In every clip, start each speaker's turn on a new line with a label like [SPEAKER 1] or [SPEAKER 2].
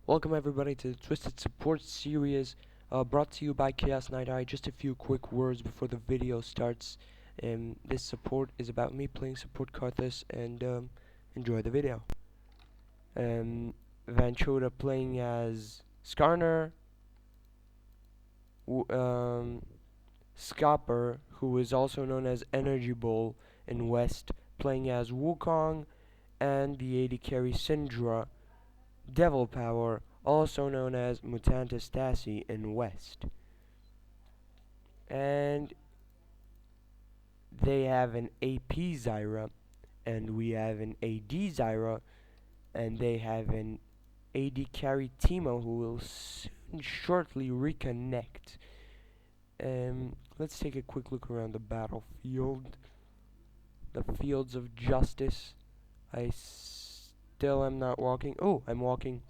[SPEAKER 1] Welcome everybody to the Twisted Support Series, brought to you by ChaosKnightI. Just a few quick words before the video starts. This support is about me playing support Karthus, and enjoy the video. Ventura playing as Skarner, Scopper, who is also known as Energy Bowl in West, playing as Wukong, and the AD carry Syndra, Devil Power, also known as Mutantis Stasi in West. And they have an AP Zyra, and we have an AD Zyra, and they have an AD carry Teemo who will shortly reconnect. Let's take a quick look around the battlefield. The fields of justice. I still am not walking. Oh, I'm walking.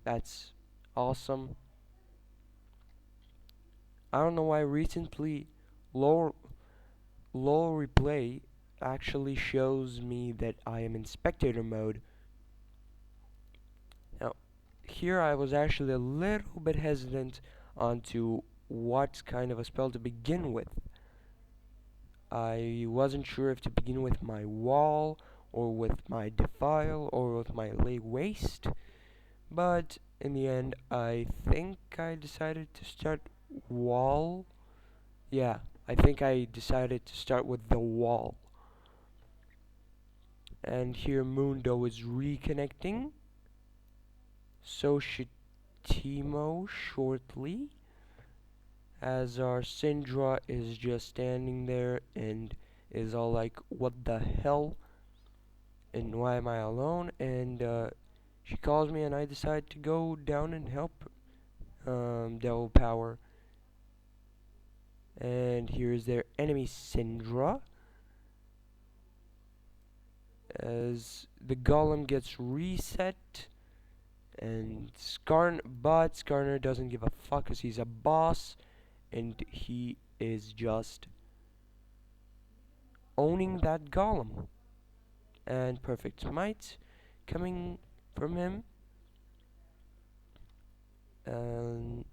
[SPEAKER 1] That's awesome. I don't know why recently low replay actually shows me that I am in spectator mode. Now, here I was actually a little bit hesitant onto what kind of a spell to begin with. I wasn't sure if to begin with my wall, or with my defile, or with my lay waste, but in the end I think I decided to start wall. Yeah, I think I decided to start with the wall. And here Mundo is reconnecting. So should Teemo shortly. As our Syndra is just standing there and is all like, what the hell? And why am I alone? And she calls me and I decide to go down and help Devil Power. And here's their enemy Syndra. As the golem gets reset, and Skarner doesn't give a fuck because he's a boss, and he is just owning that golem. And perfect smite coming from him. And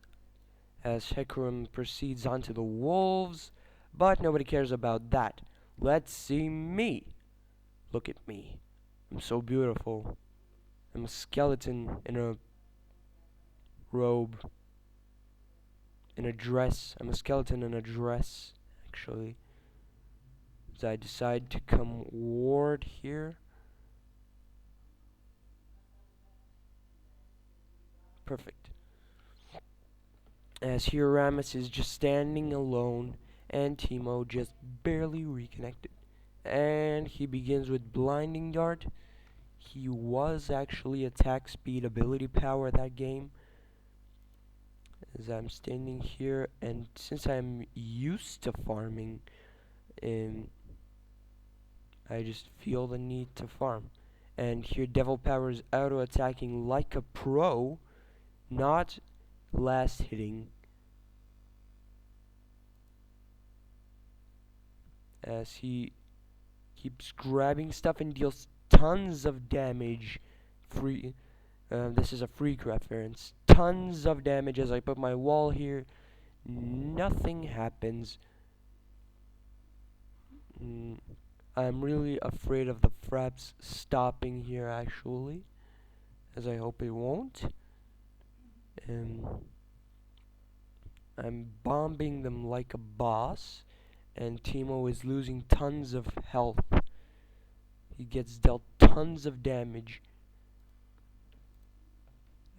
[SPEAKER 1] as Hecarim proceeds onto the wolves, but nobody cares about that. Let's see me. Look at me. I'm so beautiful. I'm a skeleton in a robe. In a dress. I'm a skeleton in a dress, actually. As I decide to come ward here. Perfect. As here Rammus is just standing alone, and Teemo just barely reconnected. And he begins with Blinding Dart. He was actually attack speed ability power that game. As I'm standing here, and since I'm used to farming, I just feel the need to farm. And here Devil Power is auto attacking like a pro, not last hitting. As he keeps grabbing stuff and deals tons of damage. This is a free craft variance. Tons of damage as I put my wall here. Nothing happens. I'm really afraid of the fraps stopping here, actually, as I hope it won't. I'm bombing them like a boss, and Teemo is losing tons of health. He gets dealt tons of damage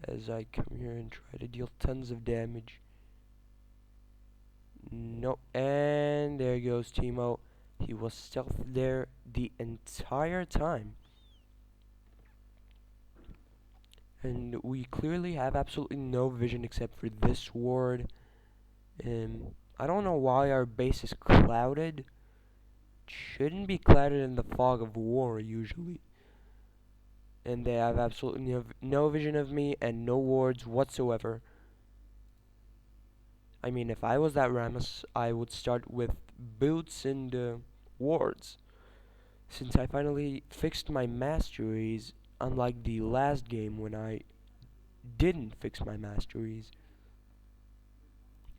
[SPEAKER 1] as I come here and try to deal tons of damage. Nope, and there goes Teemo. He was stealth there the entire time. And we clearly have absolutely no vision except for this ward. I don't know why our base is clouded. It shouldn't be clouded in the fog of war usually. And they have absolutely no vision of me and no wards whatsoever. I mean, if I was that Rammus, I would start with boots and wards. Since I finally fixed my masteries, unlike the last game when I didn't fix my masteries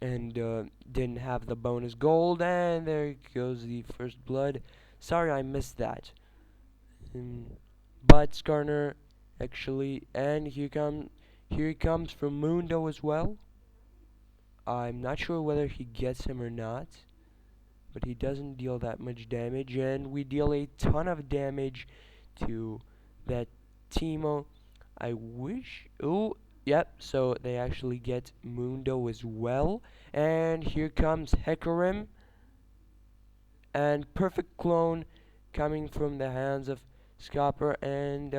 [SPEAKER 1] and didn't have the bonus gold, and there goes the first blood. Sorry I missed that. Um, but Skarner actually, and here he comes from Mundo as well. I'm not sure whether he gets him or not, but he doesn't deal that much damage, and we deal a ton of damage to that Teemo. I wish. Oh, yep. So they actually get Mundo as well, and here comes Hecarim, and perfect clone coming from the hands of Scopper, and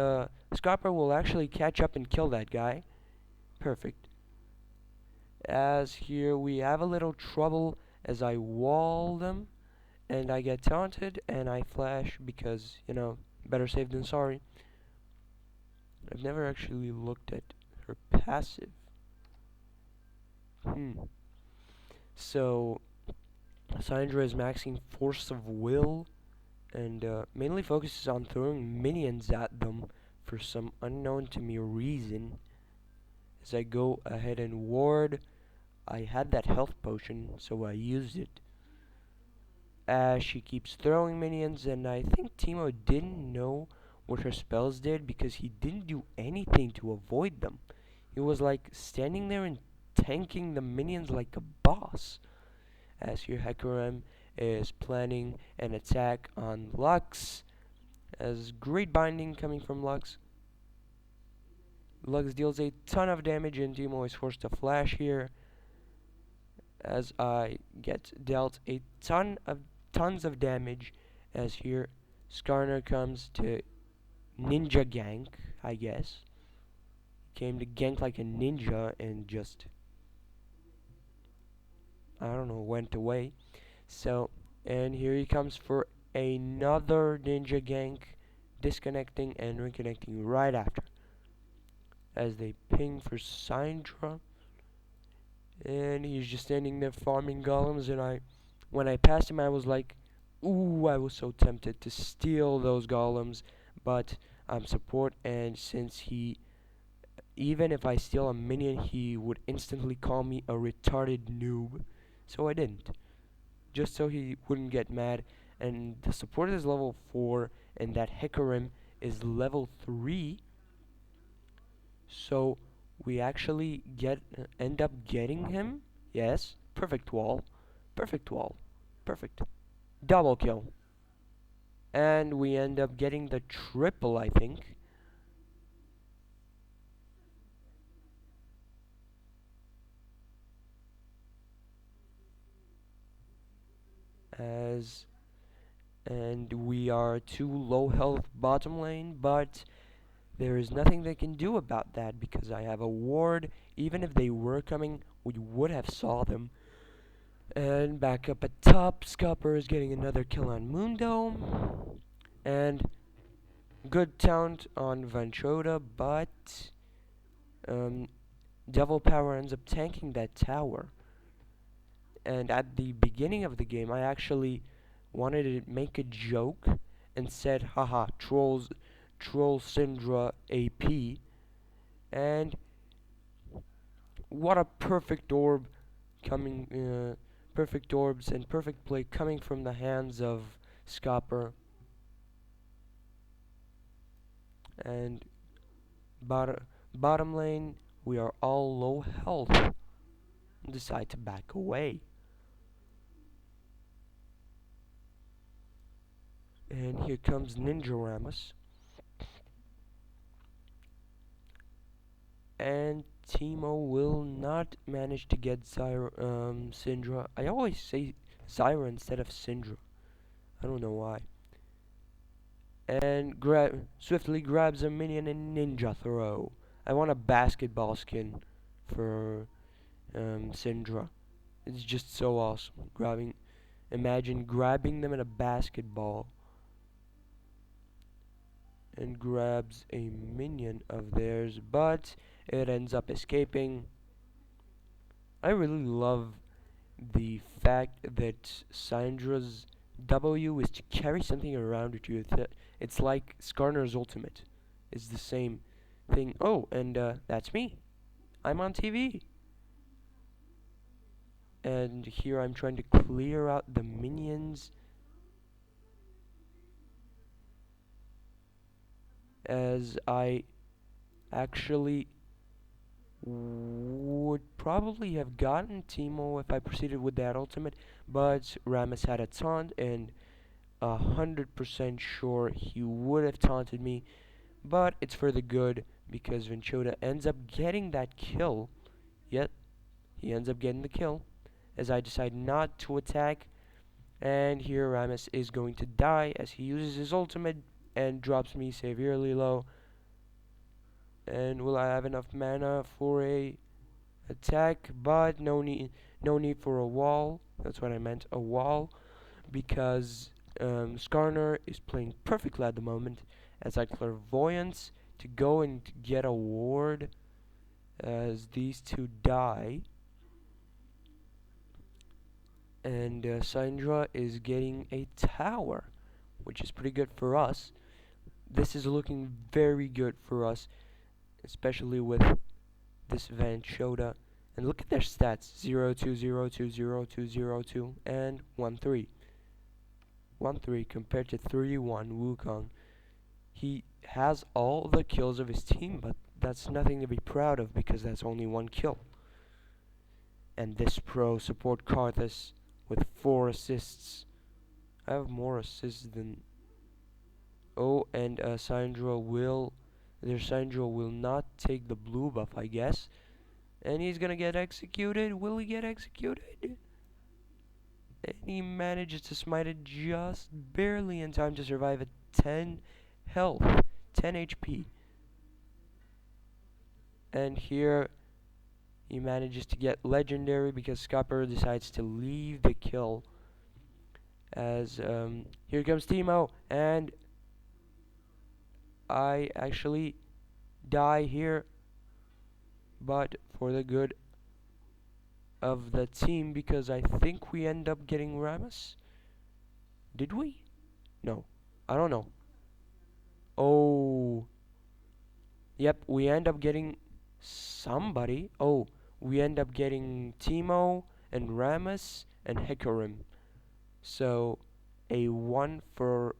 [SPEAKER 1] Scopper will actually catch up and kill that guy. Perfect. As here we have a little trouble as I wall them, and I get taunted, and I flash because, you know, better safe than sorry. I've never actually looked at her passive. So, Syndra is maxing Force of Will, and mainly focuses on throwing minions at them for some unknown to me reason. As I go ahead and ward, I had that health potion, so I used it. As she keeps throwing minions, and I think Teemo didn't know what her spells did because he didn't do anything to avoid them. He was like standing there and tanking the minions like a boss. As here Hecarim is planning an attack on Lux, as great binding coming from Lux. Lux deals a ton of damage, and Teemo is forced to flash here as I get dealt a tons of damage. As here Skarner comes to ninja gank, I guess. Came to gank like a ninja and just, I don't know, went away. So, and here he comes for another ninja gank, disconnecting and reconnecting right after. As they ping for Syndra, and he's just standing there farming golems, and when I passed him I was like, ooh, I was so tempted to steal those golems, but I'm support, and since even if I steal a minion, he would instantly call me a retarded noob, so I didn't, just so he wouldn't get mad. And the support is level 4, and that Hecarim is level 3, so we actually end up getting him. Yes, perfect wall, perfect wall, perfect. Double kill. And we end up getting the triple, I think. As and we are too low health bottom lane, but there is nothing they can do about that because I have a ward. Even if they were coming, we would have saw them. And back up at top, Scupper is getting another kill on Mundo. And good taunt on Ventroda, but Devil Power ends up tanking that tower. And at the beginning of the game, I actually wanted to make a joke and said, haha, troll Syndra AP. And what a perfect orb coming, perfect orbs and perfect play coming from the hands of Scopper. And bottom lane, we are all low health. Decide to back away. And here comes Ninja Ramus. And Teemo will not manage to get Syndra. I always say Zyra instead of Syndra. I don't know why. And swiftly grabs a minion and ninja throw. I want a basketball skin for Syndra. It's just so awesome. Imagine grabbing them in a basketball. And grabs a minion of theirs, but it ends up escaping. I really love the fact that Syndra's W is to carry something around with you. It's like Skarner's ultimate. It's the same thing. Oh, and that's me. I'm on TV. And here I'm trying to clear out the minions as I actually would probably have gotten Teemo if I proceeded with that ultimate, but Rammus had a taunt and 100% sure he would have taunted me, but it's for the good because Venchoda ends up getting that kill. Yet he ends up getting the kill as I decide not to attack, and here Rammus is going to die as he uses his ultimate and drops me severely low. And will I have enough mana for a attack? But no need for a wall. That's what I meant, a wall, because Skarner is playing perfectly at the moment as I clairvoyance to go and get a ward as these two die. And Syndra is getting a tower, which is pretty good for us. This is looking very good for us, especially with this Venchoda. And look at their stats, 0-2, 0-2, 0-2, 0-2, and 1-3. 1-3 compared to 3-1 Wukong. He has all the kills of his team, but that's nothing to be proud of because that's only one kill. And this pro support Karthus with 4 assists. I have more assists than... Oh, and Syndra will not take the blue buff, I guess. And he's gonna get executed. Will he get executed? And he manages to smite it just barely in time to survive at 10 health, 10 HP. And here he manages to get legendary because Scupper decides to leave the kill. As here comes Teemo, and I actually die here, but for the good of the team because I think we end up getting Rammus. Did we? No, I don't know. Oh, yep, we end up getting somebody. Oh, we end up getting Teemo and Rammus and Hecarim. So a 1 for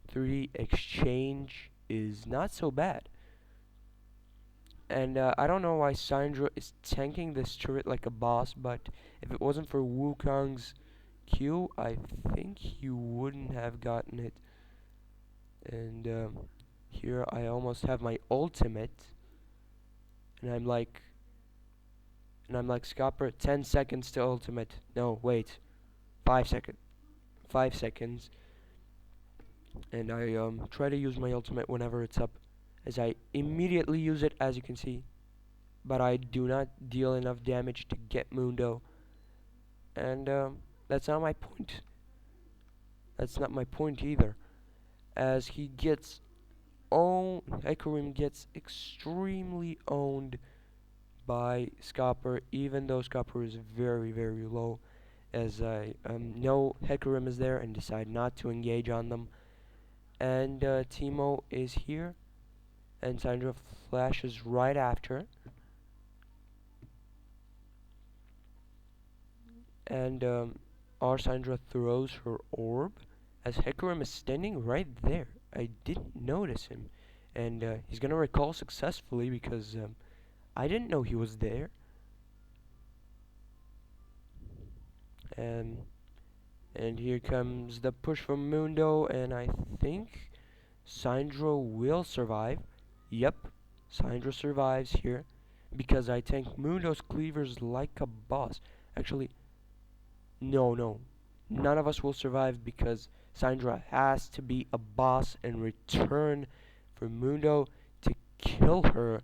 [SPEAKER 1] 3 exchange is not so bad. And I don't know why Syndra is tanking this turret like a boss, but if it wasn't for Wukong's Q, I think he wouldn't have gotten it. And here I almost have my ultimate, and I'm like, Scopper, 10 seconds to ultimate. No, wait, 5 seconds. 5 seconds. And I try to use my ultimate whenever it's up, as I immediately use it, as you can see, but I do not deal enough damage to get Mundo, and that's not my point. That's not my point either, as he gets owned. Hecarim gets extremely owned by Scopper, even though Scopper is very, very low, as I know Hecarim is there and decide not to engage on them. And Teemo is here, and Syndra flashes right after. And our Syndra throws her orb, as Hecarim is standing right there. I didn't notice him, and he's gonna recall successfully because I didn't know he was there. And here comes the push from Mundo, and I think Syndra will survive. Yep, Syndra survives here because I tank Mundo's cleavers like a boss. Actually, no, none of us will survive because Syndra has to be a boss and return for Mundo to kill her.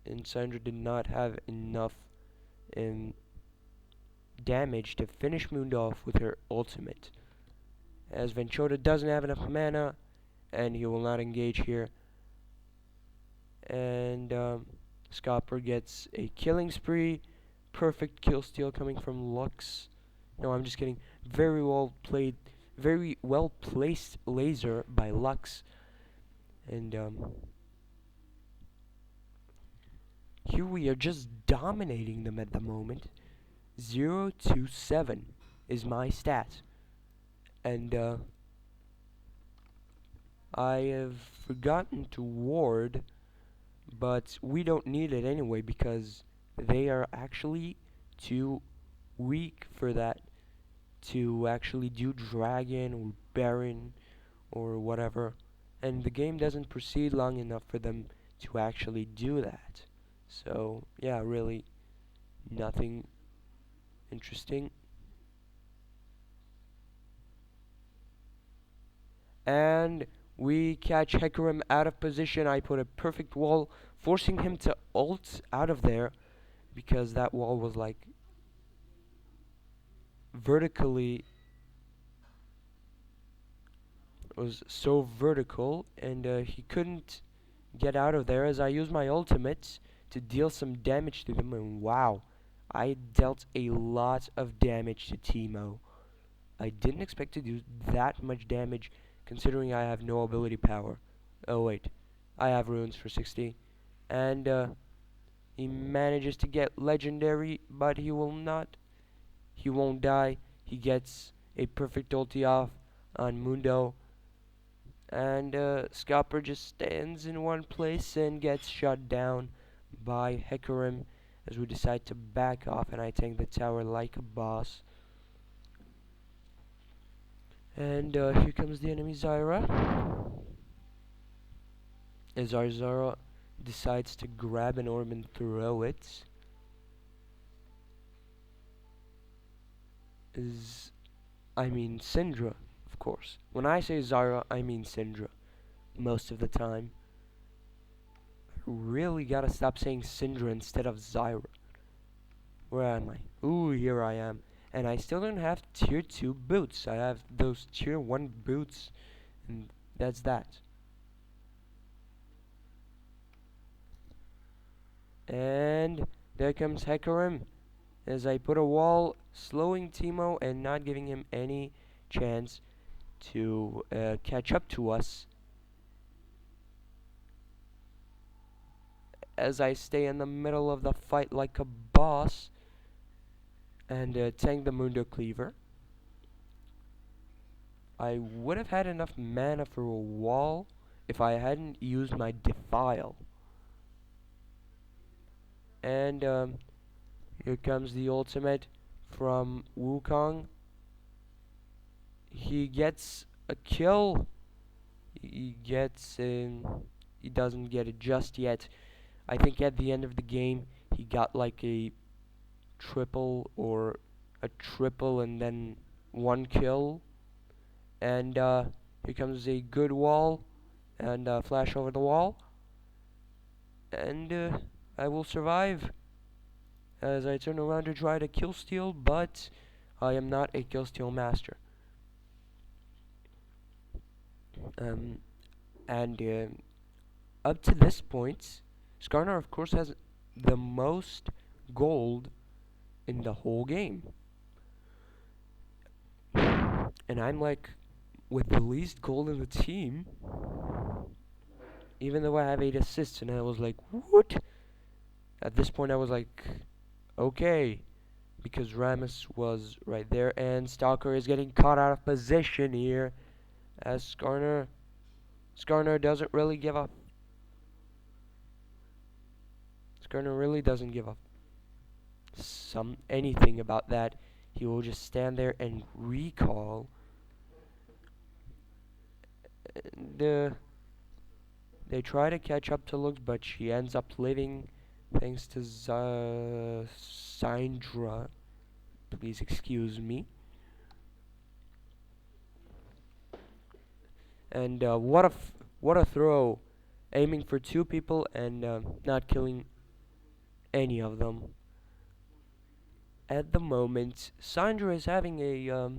[SPEAKER 1] And Syndra did not have enough damage to finish Mundo off with her ultimate, as Venchoda doesn't have enough mana and he will not engage here. And Scopper gets a killing spree. Perfect kill steal coming from Lux. No, I'm just kidding. Very well played, very well placed laser by Lux. And here we are just dominating them at the moment. 0-7 is my stat. And I have forgotten to ward, but we don't need it anyway because they are actually too weak for that to actually do dragon or baron or whatever, and the game doesn't proceed long enough for them to actually do that. So yeah, really nothing interesting. And we catch Hecarim out of position. I put a perfect wall, forcing him to ult out of there because that wall was like vertically, was so vertical, and he couldn't get out of there as I used my ultimate to deal some damage to them, and wow, I dealt a lot of damage to Teemo. I didn't expect to do that much damage considering I have no ability power. Oh wait, I have runes for 60, and he manages to get legendary, but he won't die. He gets a perfect ulti off on Mundo, and Scalper just stands in one place and gets shot down by Hecarim as we decide to back off, and I tank the tower like a boss. And here comes the enemy Zyra, as our Zyra decides to grab an orb and throw it. I mean Syndra, of course. When I say Zyra, I mean Syndra most of the time. I really gotta stop saying Syndra instead of Zyra. Where am I? Ooh, here I am. And I still don't have tier 2 boots. I have those tier 1 boots, and that's that. And there comes Hecarim as I put a wall, slowing Teemo and not giving him any chance to catch up to us, as I stay in the middle of the fight like a boss and tank the Mundo Cleaver. I would have had enough mana for a wall if I hadn't used my Defile. And here comes the ultimate from Wukong. He gets a kill. He doesn't get it just yet. I think at the end of the game he got like a triple and then one kill. And here comes a good wall and flash over the wall. And I will survive as I turn around to try to kill steal, but I am not a kill steal master. And up to this point, Skarner of course has the most gold in the whole game. And I'm like with the least gold in the team, even though I have 8 assists, and I was like, what? At this point I was like, okay, because Rammus was right there, and Stalker is getting caught out of position here, as Skarner doesn't really give up. Skarner really doesn't give up anything about that. He will just stand there and recall. And they try to catch up to Lux, but she ends up living thanks to Syndra. Please excuse me. And what a throw, aiming for 2 people and not killing any of them. At the moment, Syndra is having a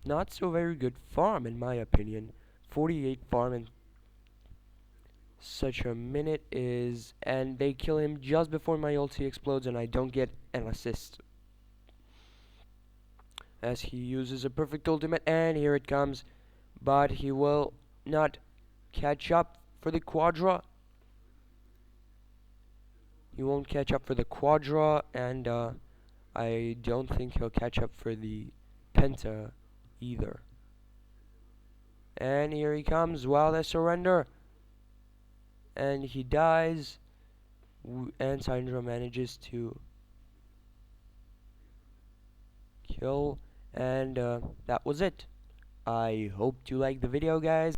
[SPEAKER 1] not so very good farm in my opinion. 48 farm in such a minute is, and they kill him just before my ulti explodes and I don't get an assist. As he uses a perfect ultimate, and here it comes, but he will not catch up for the Quadra. He won't catch up for the Quadra, and I don't think he'll catch up for the Penta either. And here he comes. Wow, they surrender. And he dies. And Syndra manages to kill. And that was it. I hope you liked the video, guys.